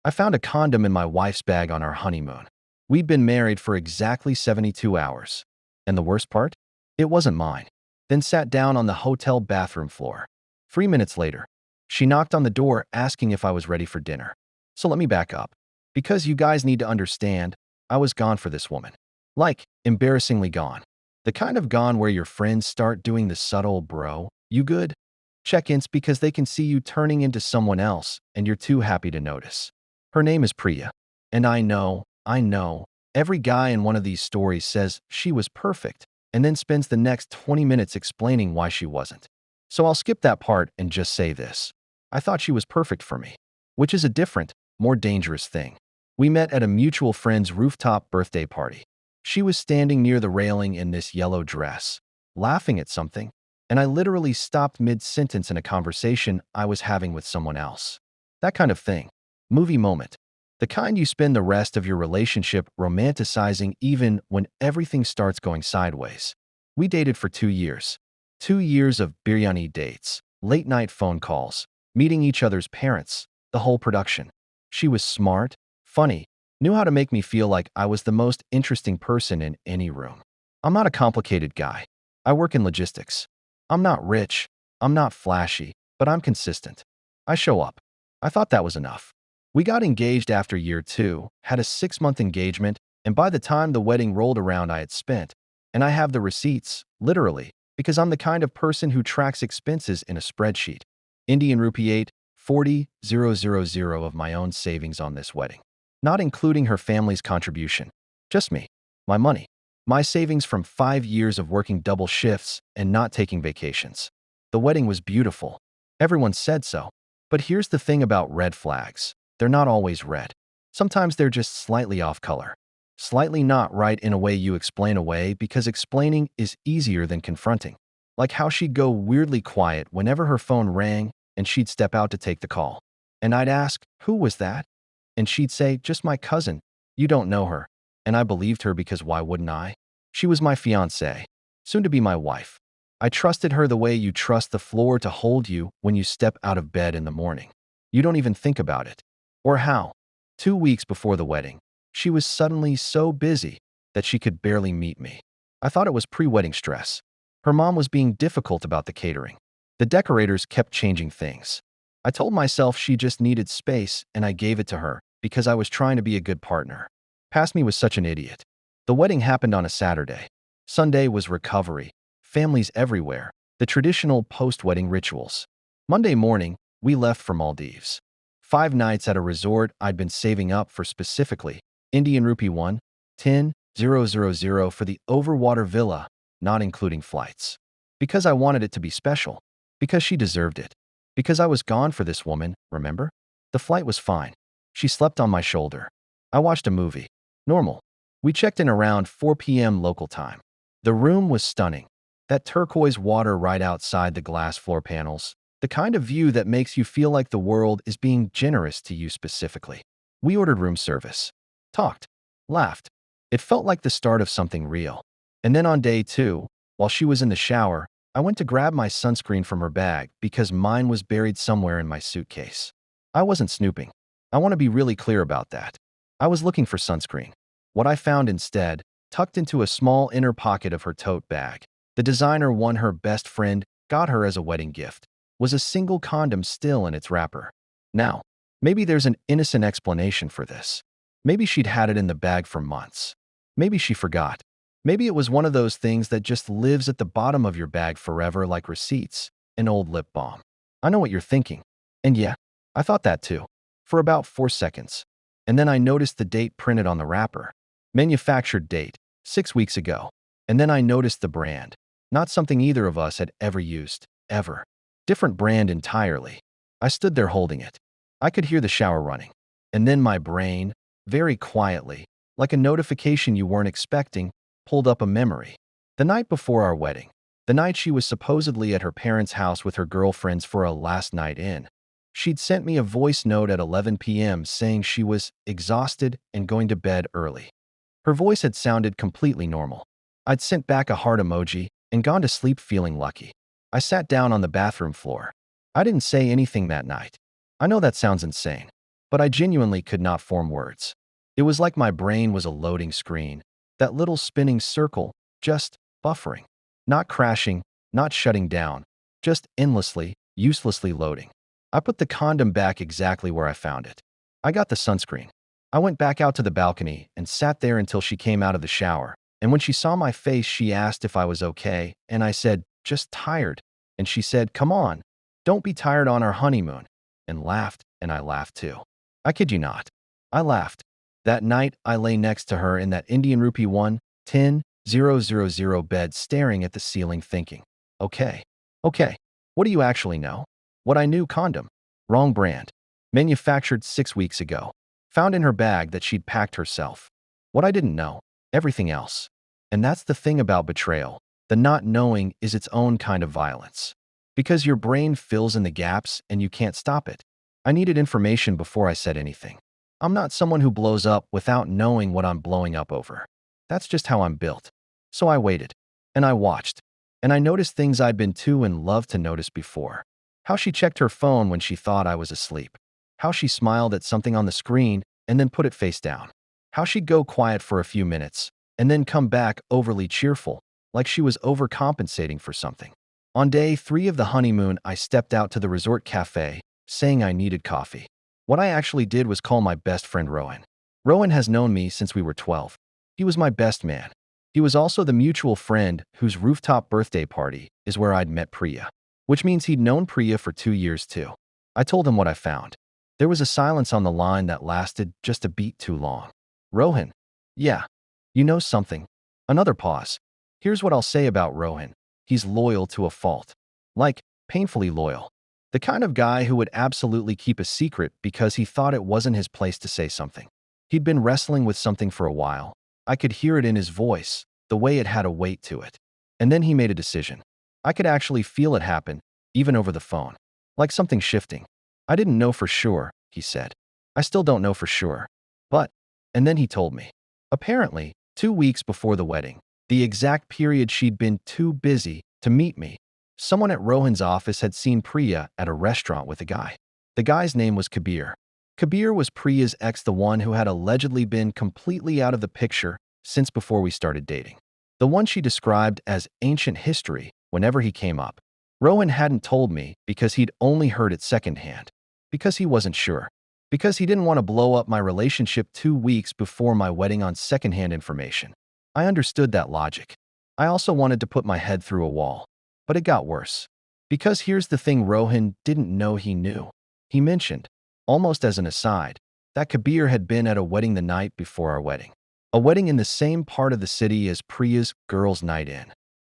I found a condom in my wife's bag on our honeymoon. We'd been married for exactly 72 hours. And the worst part? It wasn't mine. Then sat down on the hotel bathroom floor. 3 minutes later, she knocked on the door asking if I was ready for dinner. So let me back up. Because you guys need to understand, I was gone for this woman. Like, embarrassingly gone. The kind of gone where your friends start doing the subtle "bro, you good?" check-ins because they can see you turning into someone else and you're too happy to notice. Her name is Priya. And I know, every guy in one of these stories says she was perfect and then spends the next 20 minutes explaining why she wasn't. So I'll skip that part and just say this. I thought she was perfect for me, which is a different, more dangerous thing. We met at a mutual friend's rooftop birthday party. She was standing near the railing in this yellow dress, laughing at something, and I literally stopped mid-sentence in a conversation I was having with someone else. That kind of thing. Movie moment. The kind you spend the rest of your relationship romanticizing even when everything starts going sideways. We dated for 2 years. 2 years of biryani dates, late-night phone calls, meeting each other's parents, the whole production. She was smart, funny, knew how to make me feel like I was the most interesting person in any room. I'm not a complicated guy. I work in logistics. I'm not rich, I'm not flashy, but I'm consistent. I show up. I thought that was enough. We got engaged after year 2, had a 6-month engagement, and by the time the wedding rolled around I had spent, and I have the receipts, literally, because I'm the kind of person who tracks expenses in a spreadsheet. Indian rupee 840,000 of my own savings on this wedding. Not including her family's contribution. Just me. My money. My savings from 5 years of working double shifts and not taking vacations. The wedding was beautiful. Everyone said so. But here's the thing about red flags. They're not always red. Sometimes they're just slightly off color. Slightly not right in a way you explain away because explaining is easier than confronting. Like how she'd go weirdly quiet whenever her phone rang and she'd step out to take the call. And I'd ask, "Who was that?" And she'd say, "Just my cousin. You don't know her." And I believed her because why wouldn't I? She was my fiancée, soon to be my wife. I trusted her the way you trust the floor to hold you when you step out of bed in the morning. You don't even think about it. Or how? 2 weeks before the wedding, she was suddenly so busy that she could barely meet me. I thought it was pre-wedding stress. Her mom was being difficult about the catering. The decorators kept changing things. I told myself she just needed space and I gave it to her because I was trying to be a good partner. Past me was such an idiot. The wedding happened on a Saturday. Sunday was recovery, families everywhere, the traditional post-wedding rituals. Monday morning, we left for Maldives. 5 nights at a resort I'd been saving up for specifically, Indian rupee 110,000 for the overwater villa, not including flights. Because I wanted it to be special. Because she deserved it. Because I was gone for this woman, remember? The flight was fine. She slept on my shoulder. I watched a movie. Normal. We checked in around 4 p.m. local time. The room was stunning. That turquoise water right outside the glass floor panels. The kind of view that makes you feel like the world is being generous to you specifically. We ordered room service. Talked. Laughed. It felt like the start of something real. And then on day 2, while she was in the shower, I went to grab my sunscreen from her bag because mine was buried somewhere in my suitcase. I wasn't snooping. I want to be really clear about that. I was looking for sunscreen. What I found instead, tucked into a small inner pocket of her tote bag, the designer one her best friend got her as a wedding gift, was a single condom still in its wrapper. Now, maybe there's an innocent explanation for this. Maybe she'd had it in the bag for months. Maybe she forgot. Maybe it was one of those things that just lives at the bottom of your bag forever like receipts, an old lip balm. I know what you're thinking. And yeah, I thought that too. For about 4 seconds. And then I noticed the date printed on the wrapper. Manufactured date, 6 weeks ago. And then I noticed the brand. Not something either of us had ever used, ever. Different brand entirely. I stood there holding it. I could hear the shower running. And then my brain, very quietly, like a notification you weren't expecting, pulled up a memory. The night before our wedding. The night she was supposedly at her parents' house with her girlfriends for a last night in. She'd sent me a voice note at 11 p.m. saying she was exhausted and going to bed early. Her voice had sounded completely normal. I'd sent back a heart emoji and gone to sleep feeling lucky. I sat down on the bathroom floor. I didn't say anything that night. I know that sounds insane. but I genuinely could not form words. It was like my brain was a loading screen, that little spinning circle, just buffering. Not crashing, not shutting down, just endlessly, uselessly loading. I put the condom back exactly where I found it. I got the sunscreen. I went back out to the balcony and sat there until she came out of the shower. And when she saw my face, she asked if I was okay, and I said, just tired. And she said, come on, don't be tired on our honeymoon, and laughed, and I laughed too. I kid you not. I laughed. That night, I lay next to her in that Indian rupee 110,000 bed staring at the ceiling thinking, okay, what do you actually know? What I knew, condom. Wrong brand. Manufactured 6 weeks ago. Found in her bag that she'd packed herself. What I didn't know, everything else. And that's the thing about betrayal. The not knowing is its own kind of violence. Because your brain fills in the gaps and you can't stop it. I needed information before I said anything. I'm not someone who blows up without knowing what I'm blowing up over. That's just how I'm built. So I waited. And I watched. And I noticed things I'd been too in love to notice before. How she checked her phone when she thought I was asleep. How she smiled at something on the screen and then put it face down. How she'd go quiet for a few minutes and then come back overly cheerful, like she was overcompensating for something. On day 3 of the honeymoon, I stepped out to the resort cafe, saying I needed coffee. What I actually did was call my best friend Rowan. Rowan has known me since we were 12. He was my best man. He was also the mutual friend whose rooftop birthday party is where I'd met Priya, which means he'd known Priya for 2 years too. I told him what I found. There was a silence on the line that lasted just a beat too long. Rohan. Yeah. You know something. Another pause. Here's what I'll say about Rohan. He's loyal to a fault. Like, painfully loyal. The kind of guy who would absolutely keep a secret because he thought it wasn't his place to say something. He'd been wrestling with something for a while. I could hear it in his voice, the way it had a weight to it. And then he made a decision. I could actually feel it happen, even over the phone. Like something shifting. I didn't know for sure, he said. I still don't know for sure. But, and then he told me. Apparently, 2 weeks before the wedding, the exact period she'd been too busy to meet me, someone at Rohan's office had seen Priya at a restaurant with a guy. The guy's name was Kabir. Kabir was Priya's ex, the one who had allegedly been completely out of the picture since before we started dating. The one she described as ancient history whenever he came up. Rohan hadn't told me because he'd only heard it secondhand. Because he wasn't sure. Because he didn't want to blow up my relationship 2 weeks before my wedding on secondhand information. I understood that logic. I also wanted to put my head through a wall. But it got worse. Because here's the thing Rohan didn't know he knew. He mentioned, almost as an aside, that Kabir had been at a wedding the night before our wedding. A wedding in the same part of the city as Priya's girls' night in.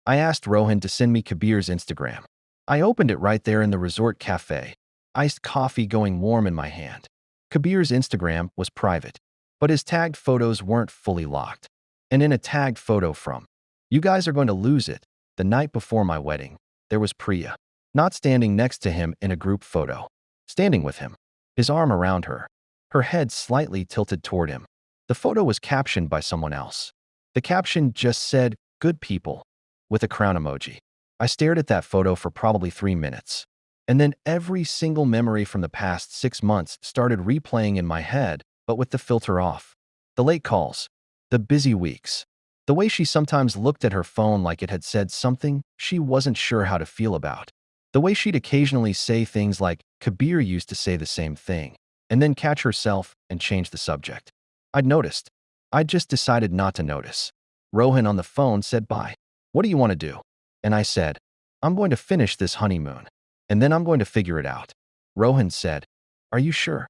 I asked Rohan to send me Kabir's Instagram. I opened it right there in the resort cafe, iced coffee going warm in my hand. Kabir's Instagram was private, but his tagged photos weren't fully locked. And in a tagged photo from, you guys are going to lose it, the night before my wedding, there was Priya, not standing next to him in a group photo, standing with him, his arm around her, her head slightly tilted toward him. The photo was captioned by someone else. The caption just said, good people, with a crown emoji. I stared at that photo for probably 3 minutes. And then every single memory from the past 6 months started replaying in my head, but with the filter off. The late calls, the busy weeks, the way she sometimes looked at her phone like it had said something she wasn't sure how to feel about. The way she'd occasionally say things like, Kabir used to say the same thing, and then catch herself and change the subject. I'd noticed. I'd just decided not to notice. Rohan on the phone said bye. What do you want to do? And I said, I'm going to finish this honeymoon, and then I'm going to figure it out. Rohan said, are you sure?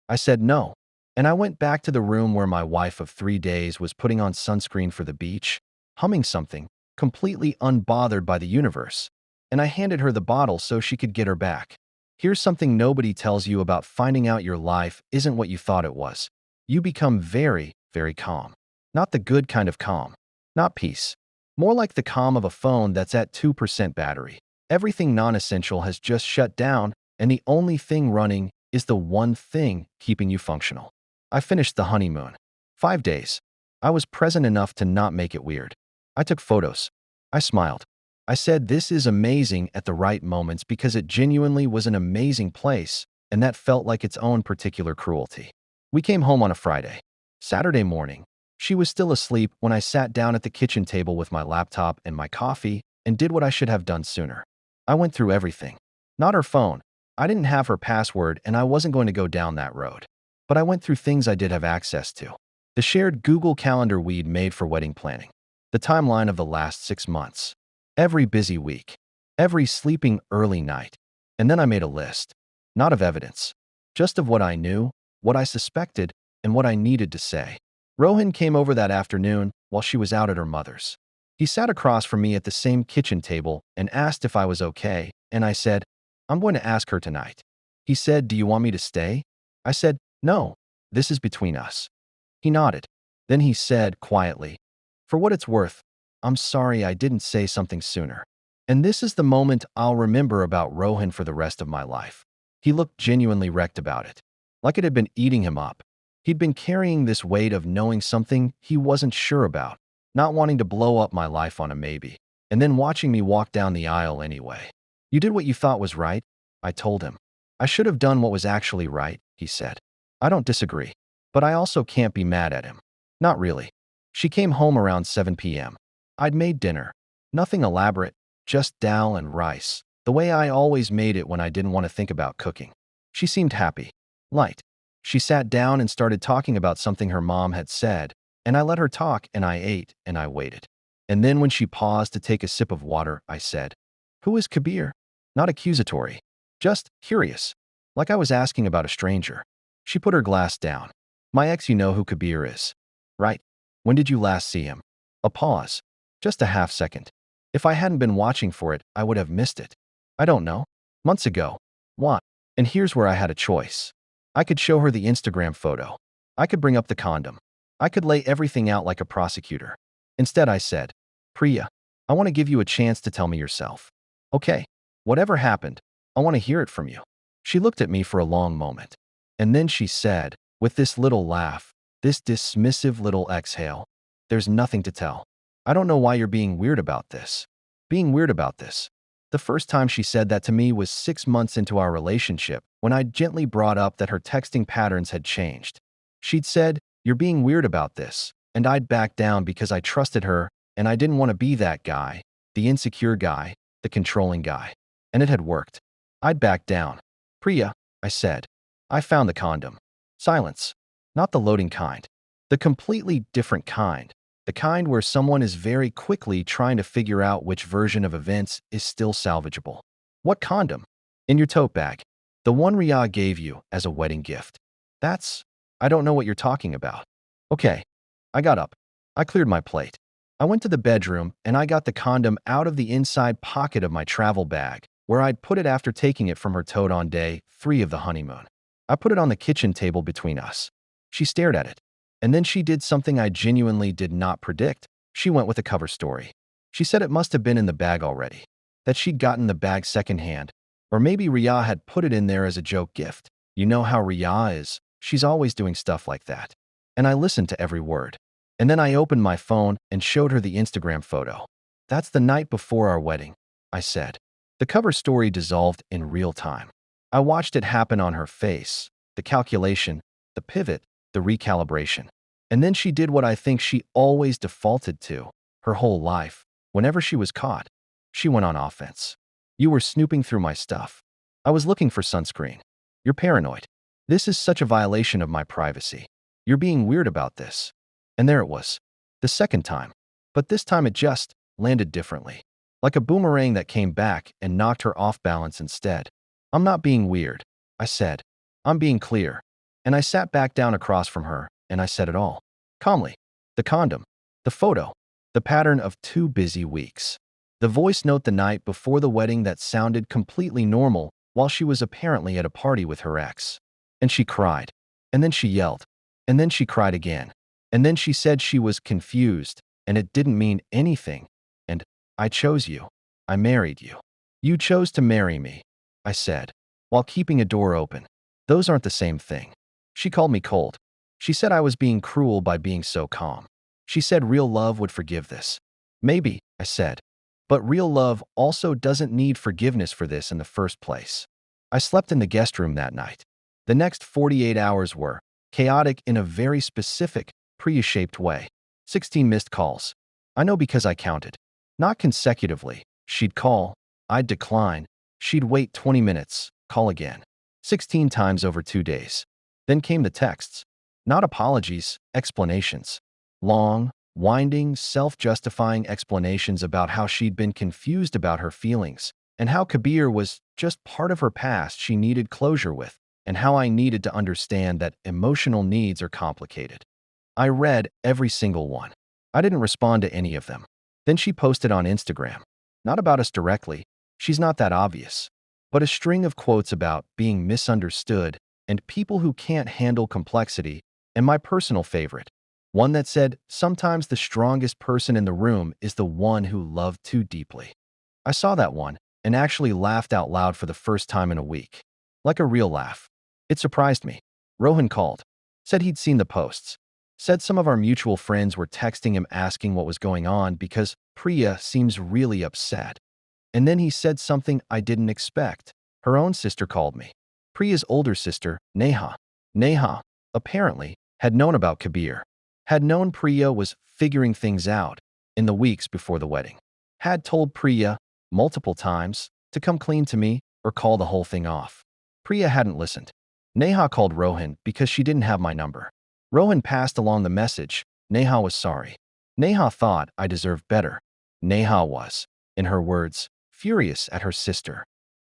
I said no. And I went back to the room where my wife of 3 days was putting on sunscreen for the beach, humming something, completely unbothered by the universe. And I handed her the bottle so she could get her back. Here's something nobody tells you about finding out your life isn't what you thought it was. You become very, very calm. Not the good kind of calm. Not peace. More like the calm of a phone that's at 2% battery. Everything non-essential has just shut down, and the only thing running is the one thing keeping you functional. I finished the honeymoon. 5 days. I was present enough to not make it weird. I took photos. I smiled. I said this is amazing at the right moments because it genuinely was an amazing place, and that felt like its own particular cruelty. We came home on a Friday. Saturday morning, she was still asleep when I sat down at the kitchen table with my laptop and my coffee and did what I should have done sooner. I went through everything. Not her phone. I didn't have her password and I wasn't going to go down that road. But I went through things I did have access to. The shared Google Calendar we'd made for wedding planning. The timeline of the last 6 months. Every busy week. Every sleeping early night. And then I made a list. Not of evidence. Just of what I knew, what I suspected, and what I needed to say. Rohan came over that afternoon while she was out at her mother's. He sat across from me at the same kitchen table and asked if I was okay, and I said, I'm going to ask her tonight. He said, do you want me to stay? I said, no, this is between us. He nodded. Then he said quietly, for what it's worth, I'm sorry I didn't say something sooner. And this is the moment I'll remember about Rohan for the rest of my life. He looked genuinely wrecked about it, like it had been eating him up. He'd been carrying this weight of knowing something he wasn't sure about, not wanting to blow up my life on a maybe, and then watching me walk down the aisle anyway. You did what you thought was right, I told him. I should have done what was actually right, he said. I don't disagree, but I also can't be mad at him. Not really. She came home around 7 p.m. I'd made dinner. Nothing elaborate, just dal and rice, the way I always made it when I didn't want to think about cooking. She seemed happy. Light. She sat down and started talking about something her mom had said, and I let her talk and I ate and I waited. And then when she paused to take a sip of water, I said, who is Kabir? Not accusatory. Just curious. Like I was asking about a stranger. She put her glass down. My ex, you know who Kabir is. Right. When did you last see him? A pause. Just a half second. If I hadn't been watching for it, I would have missed it. I don't know. Months ago. What? And here's where I had a choice. I could show her the Instagram photo. I could bring up the condom. I could lay everything out like a prosecutor. Instead, I said, Priya, I want to give you a chance to tell me yourself. Okay. Whatever happened, I want to hear it from you. She looked at me for a long moment. And then she said, with this little laugh, this dismissive little exhale, there's nothing to tell. I don't know why you're being weird about this. Being weird about this. The first time she said that to me was 6 months into our relationship, when I gently brought up that her texting patterns had changed. She'd said, you're being weird about this, and I'd backed down because I trusted her, and I didn't want to be that guy, the insecure guy, the controlling guy. And it had worked. I'd backed down. Priya, I said, I found the condom. Silence. Not the loading kind. The completely different kind. The kind where someone is very quickly trying to figure out which version of events is still salvageable. What condom? In your tote bag. The one Riya gave you as a wedding gift. I don't know what you're talking about. Okay. I got up. I cleared my plate. I went to the bedroom and I got the condom out of the inside pocket of my travel bag, where I'd put it after taking it from her tote on day 3 of the honeymoon. I put it on the kitchen table between us. She stared at it. And then she did something I genuinely did not predict. She went with a cover story. She said it must have been in the bag already, that she'd gotten the bag secondhand, or maybe Riya had put it in there as a joke gift. You know how Riya is. She's always doing stuff like that. And I listened to every word. And then I opened my phone and showed her the Instagram photo. That's the night before our wedding, I said. The cover story dissolved in real time. I watched it happen on her face, the calculation, the pivot, the recalibration. And then she did what I think she always defaulted to, her whole life. Whenever she was caught, she went on offense. You were snooping through my stuff. I was looking for sunscreen. You're paranoid. This is such a violation of my privacy. You're being weird about this. And there it was. The second time. But this time it just landed differently. Like a boomerang that came back and knocked her off balance instead. I'm not being weird, I said. I'm being clear. And I sat back down across from her, and I said it all. Calmly. The condom. The photo. The pattern of 2 busy weeks. The voice note the night before the wedding that sounded completely normal while she was apparently at a party with her ex. And she cried. And then she yelled. And then she cried again. And then she said she was confused, and it didn't mean anything. And I chose you. I married you. You chose to marry me, I said, while keeping a door open. Those aren't the same thing. She called me cold. She said I was being cruel by being so calm. She said real love would forgive this. Maybe, I said. But real love also doesn't need forgiveness for this in the first place. I slept in the guest room that night. The next 48 hours were chaotic in a very specific, Priya-shaped way. 16 missed calls. I know because I counted. Not consecutively. She'd call. I'd decline. She'd wait 20 minutes. Call again. 16 times over 2 days. Then came the texts. Not apologies, explanations. Long, winding, self-justifying explanations about how she'd been confused about her feelings, and how Kabir was just part of her past she needed closure with, and how I needed to understand that emotional needs are complicated. I read every single one. I didn't respond to any of them. Then she posted on Instagram. Not about us directly, she's not that obvious, but a string of quotes about being misunderstood and people who can't handle complexity, and my personal favorite, one that said, sometimes the strongest person in the room is the one who loved too deeply. I saw that one and actually laughed out loud for the first time in a week. Like a real laugh. It surprised me. Rohan called. Said he'd seen the posts. Said some of our mutual friends were texting him asking what was going on because Priya seems really upset. And then he said something I didn't expect. Her own sister called me. Priya's older sister, Neha. Neha, apparently, had known about Kabir. Had known Priya was figuring things out in the weeks before the wedding. Had told Priya, multiple times, to come clean to me or call the whole thing off. Priya hadn't listened. Neha called Rohan because she didn't have my number. Rohan passed along the message. Neha was sorry. Neha thought I deserved better. Neha was, in her words, furious at her sister.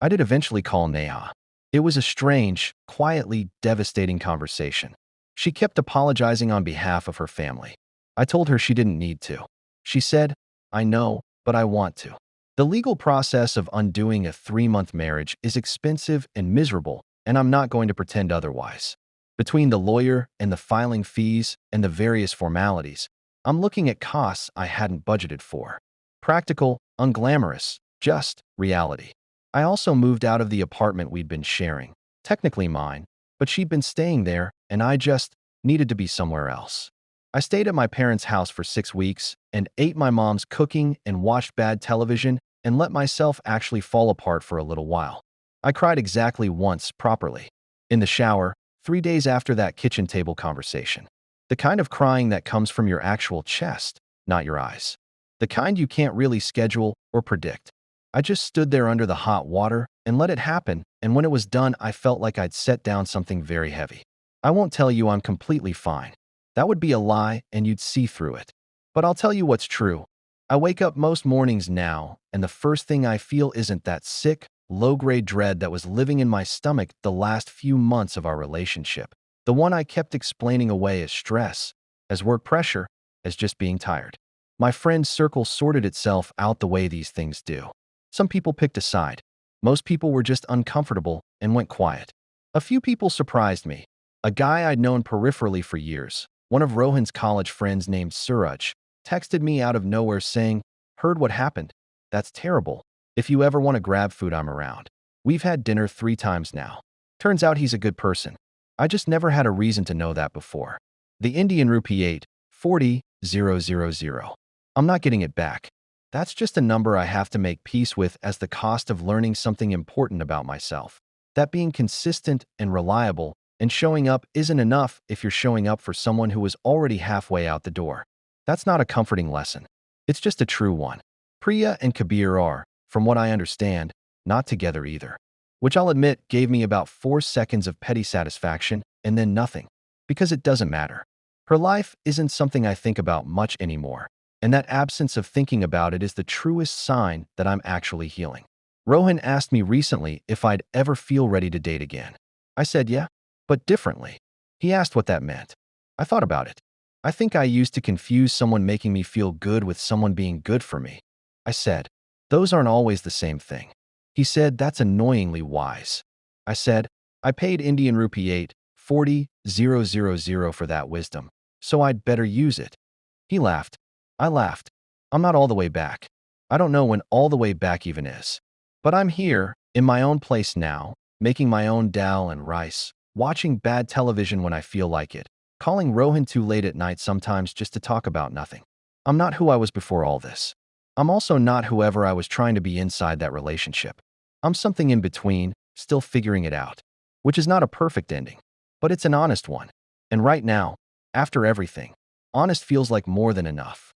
I did eventually call Neha. It was a strange, quietly devastating conversation. She kept apologizing on behalf of her family. I told her she didn't need to. She said, I know, but I want to. The legal process of undoing a 3-month marriage is expensive and miserable, and I'm not going to pretend otherwise. Between the lawyer and the filing fees and the various formalities, I'm looking at costs I hadn't budgeted for. Practical, unglamorous, just reality. I also moved out of the apartment we'd been sharing, technically mine, but she'd been staying there and I just needed to be somewhere else. I stayed at my parents' house for 6 weeks and ate my mom's cooking and watched bad television and let myself actually fall apart for a little while. I cried exactly once properly. In the shower, 3 days after that kitchen table conversation. The kind of crying that comes from your actual chest, not your eyes. The kind you can't really schedule or predict. I just stood there under the hot water and let it happen, and when it was done, I felt like I'd set down something very heavy. I won't tell you I'm completely fine. That would be a lie and you'd see through it. But I'll tell you what's true. I wake up most mornings now, and the first thing I feel isn't that sick, low-grade dread that was living in my stomach the last few months of our relationship. The one I kept explaining away as stress, as work pressure, as just being tired. My friend's circle sorted itself out the way these things do. Some people picked a side. Most people were just uncomfortable and went quiet. A few people surprised me. A guy I'd known peripherally for years, one of Rohan's college friends named Suraj, texted me out of nowhere saying, "Heard what happened? That's terrible. If you ever want to grab food, I'm around. We've had dinner 3 times now." Turns out he's a good person. I just never had a reason to know that before. The Indian rupee 840,000. I'm not getting it back. That's just a number I have to make peace with as the cost of learning something important about myself. That being consistent and reliable and showing up isn't enough if you're showing up for someone who is already halfway out the door. That's not a comforting lesson. It's just a true one. Priya and Kabir are, from what I understand, not together either. Which I'll admit gave me about 4 seconds of petty satisfaction and then nothing. Because it doesn't matter. Her life isn't something I think about much anymore. And that absence of thinking about it is the truest sign that I'm actually healing. Rohan asked me recently if I'd ever feel ready to date again. I said yeah, but differently. He asked what that meant. I thought about it. I think I used to confuse someone making me feel good with someone being good for me. I said, those aren't always the same thing. He said, that's annoyingly wise. I said, I paid Indian rupee 840,000 for that wisdom, so I'd better use it. He laughed. I laughed. I'm not all the way back. I don't know when all the way back even is. But I'm here, in my own place now, making my own dal and rice, watching bad television when I feel like it, calling Rohan too late at night sometimes just to talk about nothing. I'm not who I was before all this. I'm also not whoever I was trying to be inside that relationship. I'm something in between, still figuring it out. Which is not a perfect ending, but it's an honest one. And right now, after everything, honest feels like more than enough.